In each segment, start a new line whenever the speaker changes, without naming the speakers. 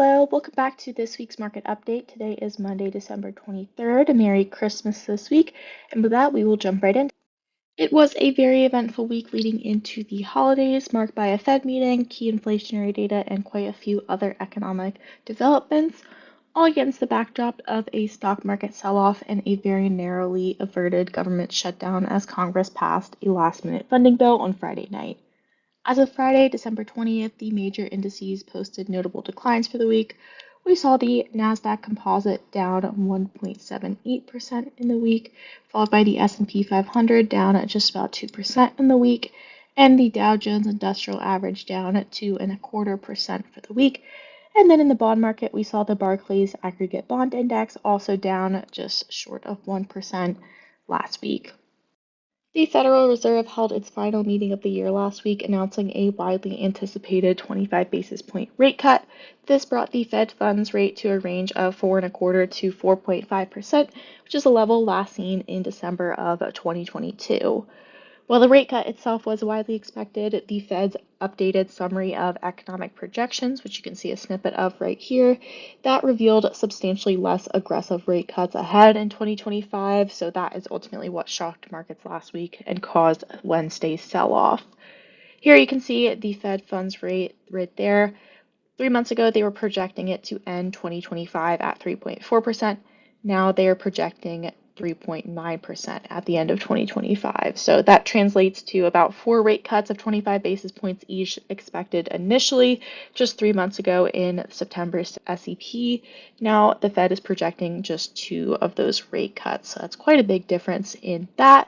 Hello, welcome back to this week's market update. Today is Monday, December 23rd. Merry Christmas this week. And with that, we will jump right in. It was a very eventful week leading into the holidays, marked by a Fed meeting, key inflationary data, and quite a few other economic developments, all against the backdrop of a stock market sell-off and a very narrowly averted government shutdown as Congress passed a last-minute funding bill on Friday night. As of Friday, December 20th, the major indices posted notable declines for the week. We saw the Nasdaq Composite down 1.78% in the week, followed by the S&P 500 down at just about 2% in the week, and the Dow Jones Industrial Average down at 2.25% for the week. And then in the bond market, we saw the Barclays Aggregate Bond Index also down just short of 1% last week. The Federal Reserve held its final meeting of the year last week, announcing a widely anticipated 25 basis point rate cut. This brought the Fed funds rate to a range of 4.25% to 4.5%, which is a level last seen in December of 2022. While the rate cut itself was widely expected, the Fed's updated summary of economic projections, which you can see a snippet of right here, that revealed substantially less aggressive rate cuts ahead in 2025. So that is ultimately what shocked markets last week and caused Wednesday's sell-off. Here you can see the Fed funds rate right there. 3 months ago, they were projecting it to end 2025 at 3.4%. Now they are projecting 3.9% at the end of 2025. So that translates to about 4 rate cuts of 25 basis points each expected initially just 3 months ago in September's SEP. Now the Fed is projecting just 2 of those rate cuts. So that's quite a big difference in that.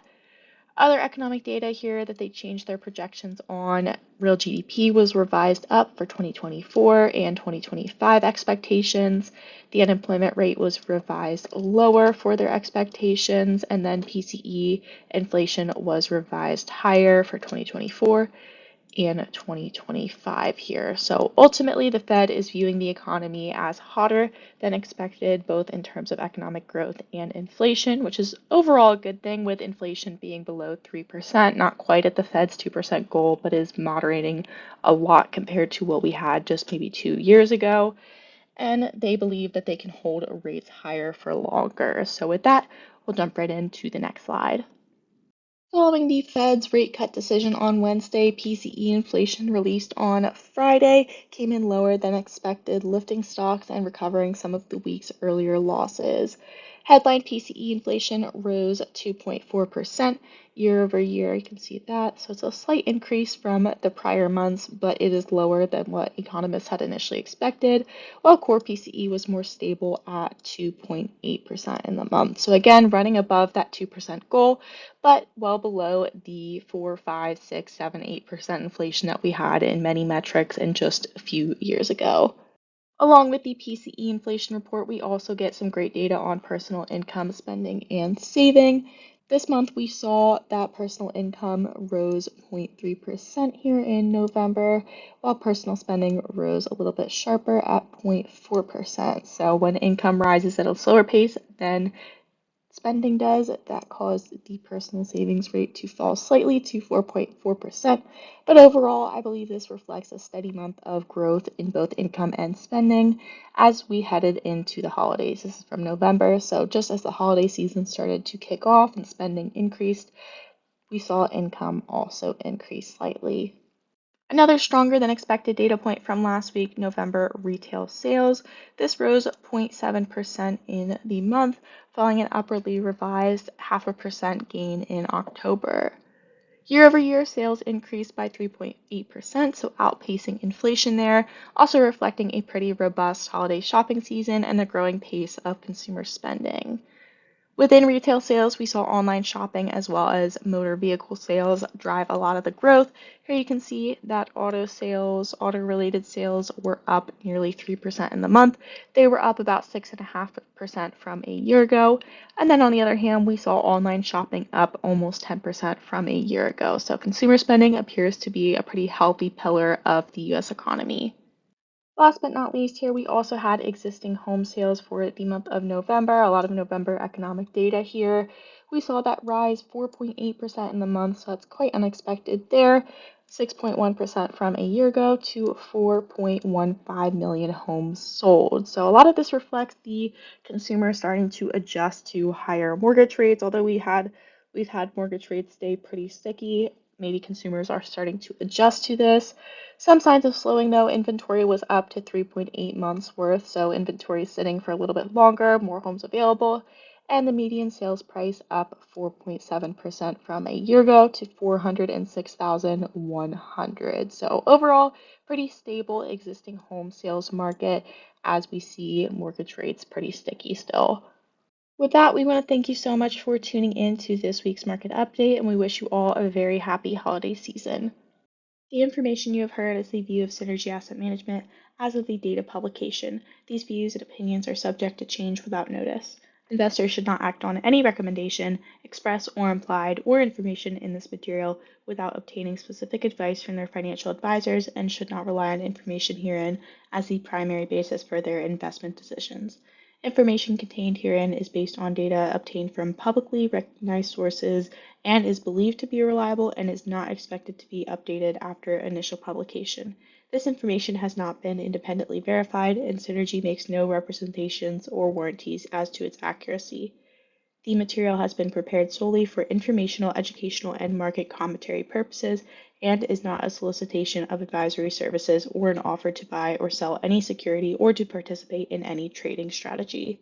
Other economic data here that they changed their projections on, real GDP was revised up for 2024 and 2025 expectations. The unemployment rate was revised lower for their expectations, and then PCE inflation was revised higher for 2024 and 2025 here. So ultimately, the Fed is viewing the economy as hotter than expected, both in terms of economic growth and inflation, which is overall a good thing, with inflation being below 3%, not quite at the Fed's 2% goal, but is moderating a lot compared to what we had just maybe 2 years ago. And they believe that they can hold rates higher for longer. So with that, we'll jump right into the next slide. Following the Fed's rate cut decision on Wednesday, PCE inflation released on Friday came in lower than expected, lifting stocks and recovering some of the week's earlier losses. Headline PCE inflation rose 2.4% year over year. You can see that. So it's a slight increase from the prior months, but it is lower than what economists had initially expected, while core PCE was more stable at 2.8% in the month. So again, running above that 2% goal, but well below the 4, 5, 6, 7, 8% inflation that we had in many metrics in just a few years ago. Along with the PCE inflation report, we also get some great data on personal income, spending, and saving. This month, we saw that personal income rose 0.3% here in November, while personal spending rose a little bit sharper at 0.4%. So when income rises at a slower pace than spending does, that caused the personal savings rate to fall slightly to 4.4%. But overall, I believe this reflects a steady month of growth in both income and spending as we headed into the holidays. This is from November, so just as the holiday season started to kick off and spending increased, we saw income also increase slightly. Another stronger than expected data point from last week, November retail sales. This rose 0.7% in the month, following an upwardly revised 0.5% gain in October. Year over year, sales increased by 3.8%, so outpacing inflation there, also reflecting a pretty robust holiday shopping season and the growing pace of consumer spending. Within retail sales, we saw online shopping as well as motor vehicle sales drive a lot of the growth. Here you can see that auto-related sales were up nearly 3% in the month. They were up about 6.5% from a year ago. And then on the other hand, we saw online shopping up almost 10% from a year ago. So consumer spending appears to be a pretty healthy pillar of the US economy. Last but not least, here we also had existing home sales for the month of November, a lot of November economic data here. We saw that rise 4.8% in the month, so that's quite unexpected there. 6.1% from a year ago to 4.15 million homes sold. So a lot of this reflects the consumer starting to adjust to higher mortgage rates. Although we've had mortgage rates stay pretty sticky, maybe consumers are starting to adjust to this. Some signs of slowing though, inventory was up to 3.8 months worth, so inventory is sitting for a little bit longer, more homes available, and the median sales price up 4.7% from a year ago to 406,100. So overall, pretty stable existing home sales market as we see mortgage rates pretty sticky still. With that, we want to thank you so much for tuning in to this week's market update, and we wish you all a very happy holiday season. The information you have heard is the view of Synergy Asset Management as of the date of publication. These views and opinions are subject to change without notice. Investors should not act on any recommendation, express or implied, or information in this material without obtaining specific advice from their financial advisors and should not rely on information herein as the primary basis for their investment decisions. Information contained herein is based on data obtained from publicly recognized sources and is believed to be reliable and is not expected to be updated after initial publication. This information has not been independently verified, and Synergy makes no representations or warranties as to its accuracy. The material has been prepared solely for informational, educational, and market commentary purposes and is not a solicitation of advisory services or an offer to buy or sell any security or to participate in any trading strategy.